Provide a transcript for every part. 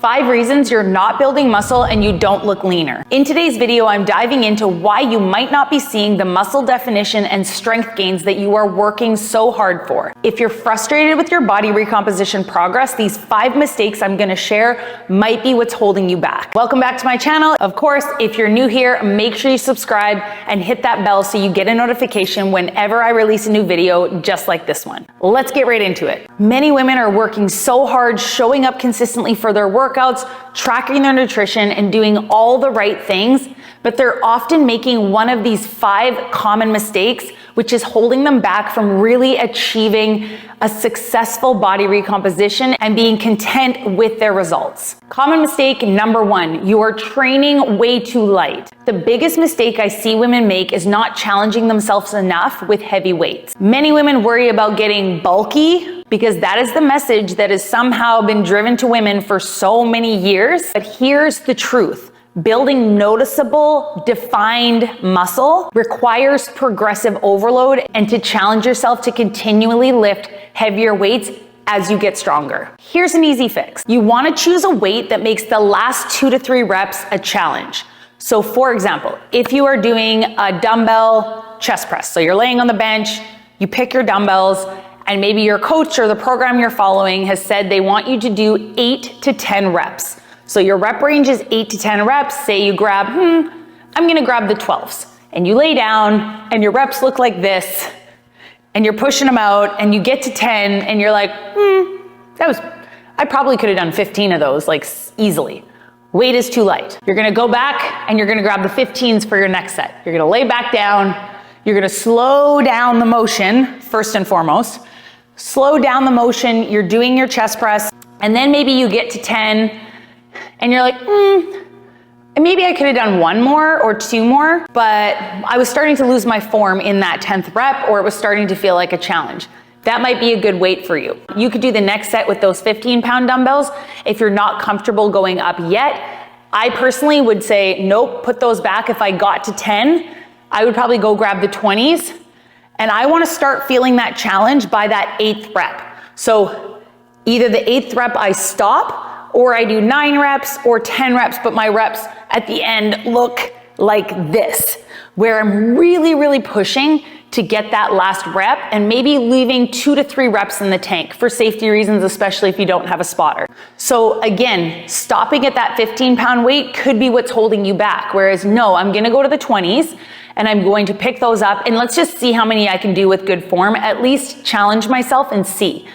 5 reasons you're not building muscle and you don't look leaner. In today's video, I'm diving into why you might not be seeing the muscle definition and strength gains that you are working so hard for. If you're frustrated with your body recomposition progress, these 5 mistakes I'm gonna share might be what's holding you back. Welcome back to my channel. Of course, if you're new here, make sure you subscribe and hit that bell so you get a notification whenever I release a new video just like this one. Let's get right into it. Many women are working so hard, showing up consistently for their workouts, tracking their nutrition, and doing all the right things, but they're often making one of these 5 common mistakes, which is holding them back from really achieving a successful body recomposition and being content with their results. Common mistake number 1, you are training way too light. The biggest mistake I see women make is not challenging themselves enough with heavy weights. Many women worry about getting bulky because that is the message that has somehow been driven to women for so many years. But here's the truth. Building noticeable, defined muscle requires progressive overload and to challenge yourself to continually lift heavier weights as you get stronger. Here's an easy fix. You want to choose a weight that makes the last 2 to 3 reps a challenge. So for example, if you are doing a dumbbell chest press, so you're laying on the bench, you pick your dumbbells, and maybe your coach or the program you're following has said they want you to do 8 to 10 reps. So your rep range is 8 to 10 reps. Say you grab, I'm gonna grab the 12s. And you lay down and your reps look like this and you're pushing them out and you get to 10 and you're like, I probably could have done 15 of those like easily. Weight is too light. You're gonna go back and you're gonna grab the 15s for your next set. You're gonna lay back down. You're gonna slow down the motion, first and foremost. Slow down the motion, you're doing your chest press, and then maybe you get to 10, and you're like, maybe I could have done 1 more or 2 more, but I was starting to lose my form in that 10th rep, or it was starting to feel like a challenge. That might be a good weight for you. You could do the next set with those 15-pound dumbbells if you're not comfortable going up yet. I personally would say, nope, put those back. If I got to 10, I would probably go grab the 20s. And I wanna start feeling that challenge by that 8th rep. So either the 8th rep I stop, or I do 9 reps or 10 reps, but my reps at the end look like this, where I'm really, really pushing to get that last rep and maybe leaving 2 to 3 reps in the tank for safety reasons, especially if you don't have a spotter. So again, stopping at that 15-pound weight could be what's holding you back. Whereas no, I'm gonna go to the 20s and I'm going to pick those up and let's just see how many I can do with good form, at least challenge myself and see.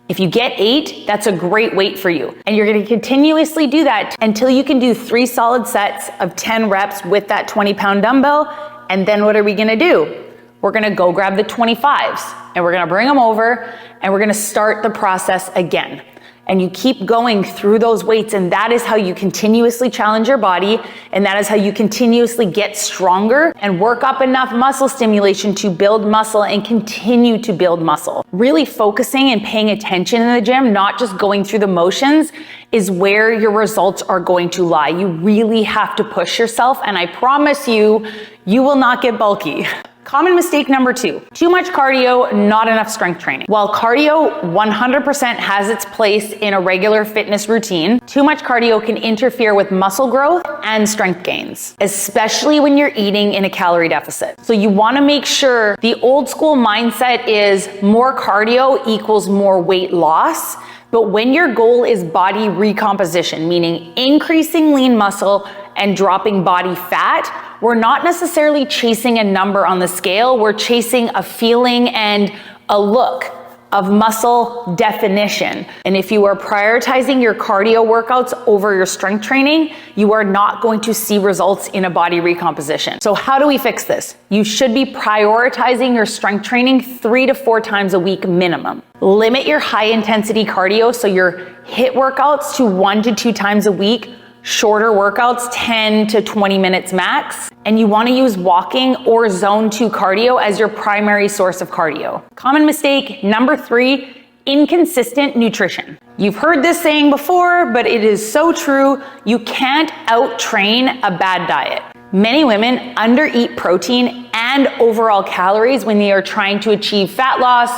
If you get 8, that's a great weight for you. And you're gonna continuously do that until you can do 3 solid sets of 10 reps with that 20-pound dumbbell. And then what are we gonna do? We're gonna go grab the 25s and we're gonna bring them over and we're gonna start the process again. And you keep going through those weights, and that is how you continuously challenge your body, and that is how you continuously get stronger and work up enough muscle stimulation to build muscle and continue to build muscle. Really focusing and paying attention in the gym, not just going through the motions, is where your results are going to lie. You really have to push yourself, and I promise you, you will not get bulky. Common mistake number 2, too much cardio, not enough strength training. While cardio 100% has its place in a regular fitness routine, too much cardio can interfere with muscle growth and strength gains, especially when you're eating in a calorie deficit. So you wanna make sure the old school mindset is more cardio equals more weight loss. But when your goal is body recomposition, meaning increasing lean muscle and dropping body fat, we're not necessarily chasing a number on the scale, we're chasing a feeling and a look of muscle definition. And if you are prioritizing your cardio workouts over your strength training, you are not going to see results in a body recomposition. So how do we fix this? You should be prioritizing your strength training 3 to 4 times a week minimum. Limit your high intensity cardio, so your HIIT workouts, to 1 to 2 times a week. Shorter workouts, 10 to 20 minutes max. And you want to use walking or zone 2 cardio as your primary source of cardio. Common mistake number 3, inconsistent nutrition. You've heard this saying before, but it is so true. You can't out-train a bad diet. Many women undereat protein and overall calories when they are trying to achieve fat loss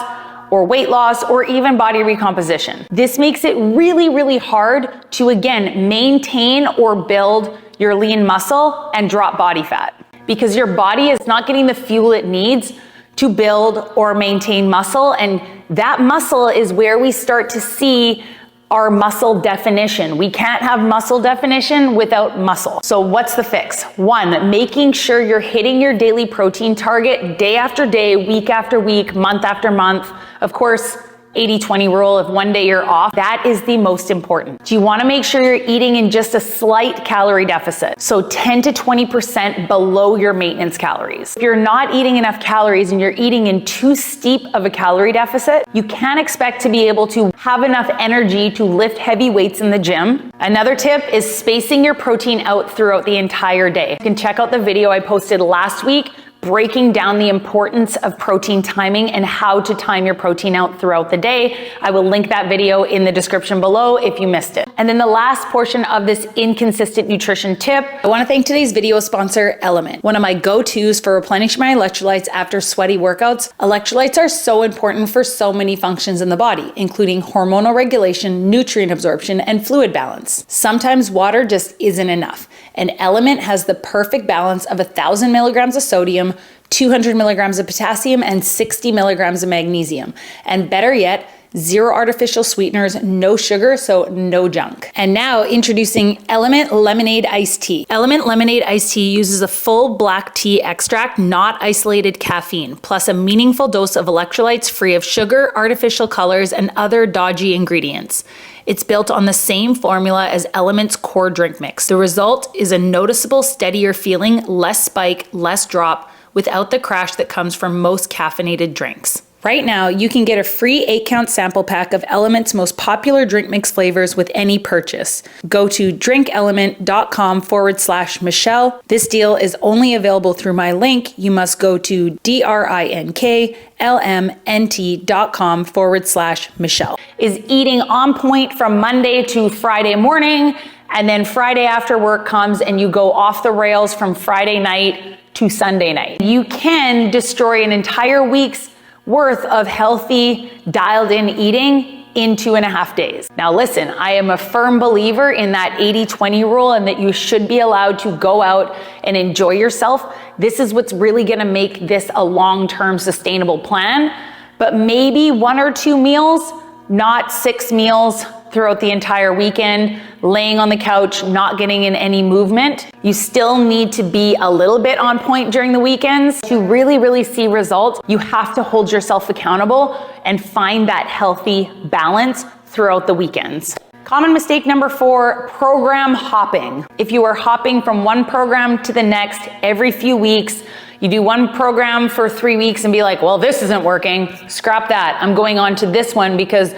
or weight loss, or even body recomposition. This makes it really, really hard to, again, maintain or build your lean muscle and drop body fat, because your body is not getting the fuel it needs to build or maintain muscle. And that muscle is where we start to see our muscle definition. We can't have muscle definition without muscle. So what's the fix? One, making sure you're hitting your daily protein target day after day, week after week, month after month. Of course, 80-20 rule, if one day you're off, that is the most important. You wanna make sure you're eating in just a slight calorie deficit. So 10 to 20% below your maintenance calories. If you're not eating enough calories and you're eating in too steep of a calorie deficit, you can't expect to be able to have enough energy to lift heavy weights in the gym. Another tip is spacing your protein out throughout the entire day. You can check out the video I posted last week breaking down the importance of protein timing and how to time your protein out throughout the day. I will link that video in the description below if you missed it. And then the last portion of this inconsistent nutrition tip, I want to thank today's video sponsor, Element. One of my go-tos for replenishing my electrolytes after sweaty workouts. Electrolytes are so important for so many functions in the body, including hormonal regulation, nutrient absorption, and fluid balance. Sometimes water just isn't enough, and Element has the perfect balance of 1,000 milligrams of sodium, 200 milligrams of potassium, and 60 milligrams of magnesium. And better yet, 0 artificial sweeteners, no sugar, so no junk. And now introducing Element Lemonade Iced Tea. Element Lemonade Iced Tea uses a full black tea extract, not isolated caffeine, plus a meaningful dose of electrolytes free of sugar, artificial colors, and other dodgy ingredients. It's built on the same formula as Element's core drink mix. The result is a noticeable, steadier feeling, less spike, less drop, without the crash that comes from most caffeinated drinks. Right now, you can get a free 8-count sample pack of Element's most popular drink mix flavors with any purchase. Go to drinkelement.com/Michelle. This deal is only available through my link. You must go to drinklmnt.com/Michelle. Is eating on point from Monday to Friday morning, and then Friday after work comes and you go off the rails from Friday night to Sunday night. You can destroy an entire week's worth of healthy, dialed-in eating in 2.5 days. Now listen, I am a firm believer in that 80-20 rule and that you should be allowed to go out and enjoy yourself. This is what's really gonna make this a long-term sustainable plan, but maybe 1 or 2 meals, not 6 meals throughout the entire weekend, laying on the couch, not getting in any movement. You still need to be a little bit on point during the weekends to really, really see results. You have to hold yourself accountable and find that healthy balance throughout the weekends. Common mistake number 4, program hopping. If you are hopping from one program to the next every few weeks, you do one program for 3 weeks and be like, well, this isn't working. Scrap that. I'm going on to this one because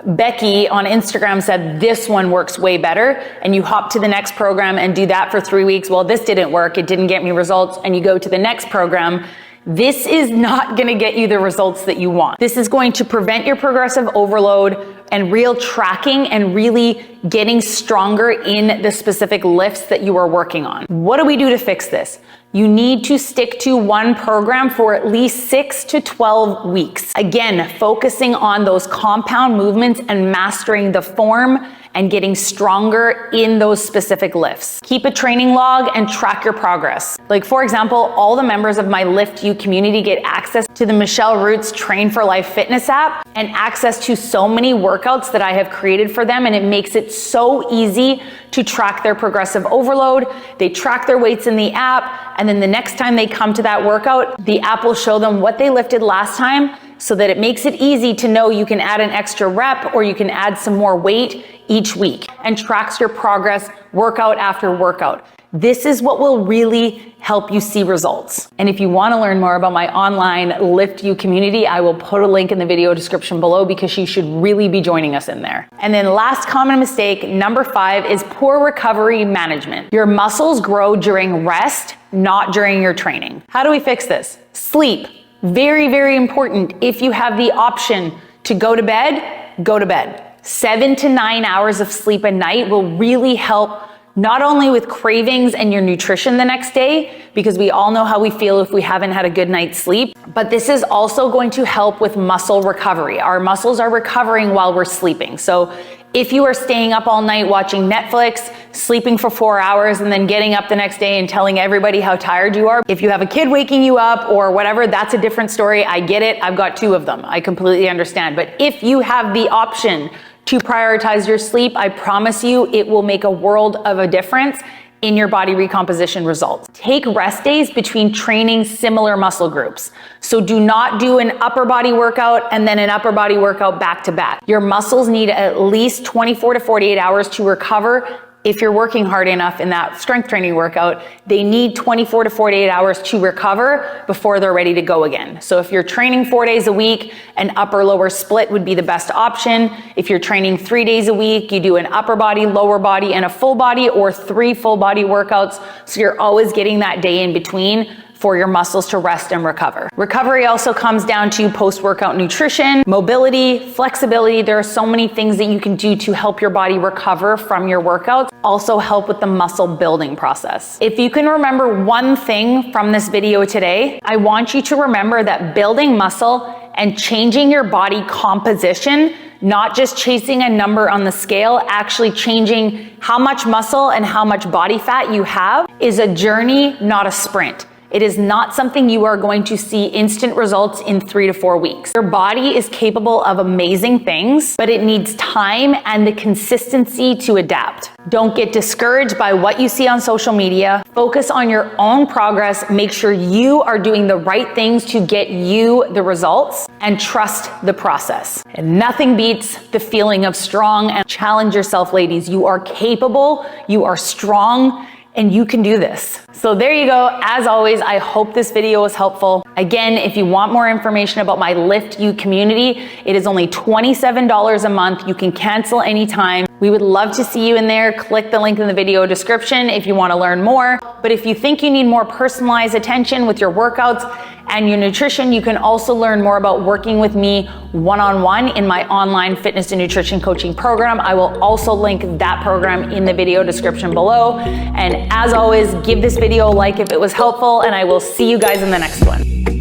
Becky on Instagram said this one works way better, and you hop to the next program and do that for 3 weeks. Well, this didn't work. It didn't get me results. And you go to the next program. This is not going to get you the results that you want. This is going to prevent your progressive overload and real tracking and really getting stronger in the specific lifts that you are working on. What do we do to fix this? You need to stick to one program for at least 6 to 12 weeks. Again, focusing on those compound movements and mastering the form and getting stronger in those specific lifts. Keep a training log and track your progress. Like for example, all the members of my Lift You community get access to the Michelle Roots Train for Life fitness app and access to so many workouts that I have created for them, and it makes it so easy to track their progressive overload. They track their weights in the app, and then the next time they come to that workout, the app will show them what they lifted last time, so that it makes it easy to know you can add an extra rep or you can add some more weight each week, and tracks your progress workout after workout. This is what will really help you see results. And if you want to learn more about my online Lift You community, I will put a link in the video description below because you should really be joining us in there. And then last common mistake, number 5, is poor recovery management. Your muscles grow during rest, not during your training. How do we fix this? Sleep. Very, very important. If you have the option to go to bed, go to bed. 7 to 9 hours of sleep a night will really help not only with cravings and your nutrition the next day, because we all know how we feel if we haven't had a good night's sleep, but this is also going to help with muscle recovery. Our muscles are recovering while we're sleeping. So if you are staying up all night watching Netflix, sleeping for 4 hours, and then getting up the next day and telling everybody how tired you are, if you have a kid waking you up or whatever, that's a different story. I get it. I've got 2 of them. I completely understand. But if you have the option to prioritize your sleep, I promise you it will make a world of a difference in your body recomposition results. Take rest days between training similar muscle groups. So do not do an upper body workout and then an upper body workout back to back. Your muscles need at least 24 to 48 hours to recover. If you're working hard enough in that strength training workout, they need 24 to 48 hours to recover before they're ready to go again. So if you're training 4 days a week, an upper lower split would be the best option. If you're training 3 days a week, you do an upper body, lower body, and a full body, or 3 full body workouts. So you're always getting that day in between for your muscles to rest and recover. Recovery also comes down to post-workout nutrition, mobility, flexibility. There are so many things that you can do to help your body recover from your workouts. Also help with the muscle building process. If you can remember one thing from this video today, I want you to remember that building muscle and changing your body composition, not just chasing a number on the scale, actually changing how much muscle and how much body fat you have, is a journey, not a sprint. It is not something you are going to see instant results in 3 to 4 weeks. Your body is capable of amazing things, but it needs time and the consistency to adapt. Don't get discouraged by what you see on social media. Focus on your own progress. Make sure you are doing the right things to get you the results, and trust the process. And nothing beats the feeling of strong. And challenge yourself, ladies. You are capable, you are strong, and you can do this. So there you go. As always, I hope this video was helpful. Again, if you want more information about my Lift You community, it is only $27 a month. You can cancel anytime. We would love to see you in there. Click the link in the video description if you want to learn more. But if you think you need more personalized attention with your workouts and your nutrition, you can also learn more about working with me one-on-one in my online fitness and nutrition coaching program. I will also link that program in the video description below. And as always, give this video a like if it was helpful, and I will see you guys in the next one.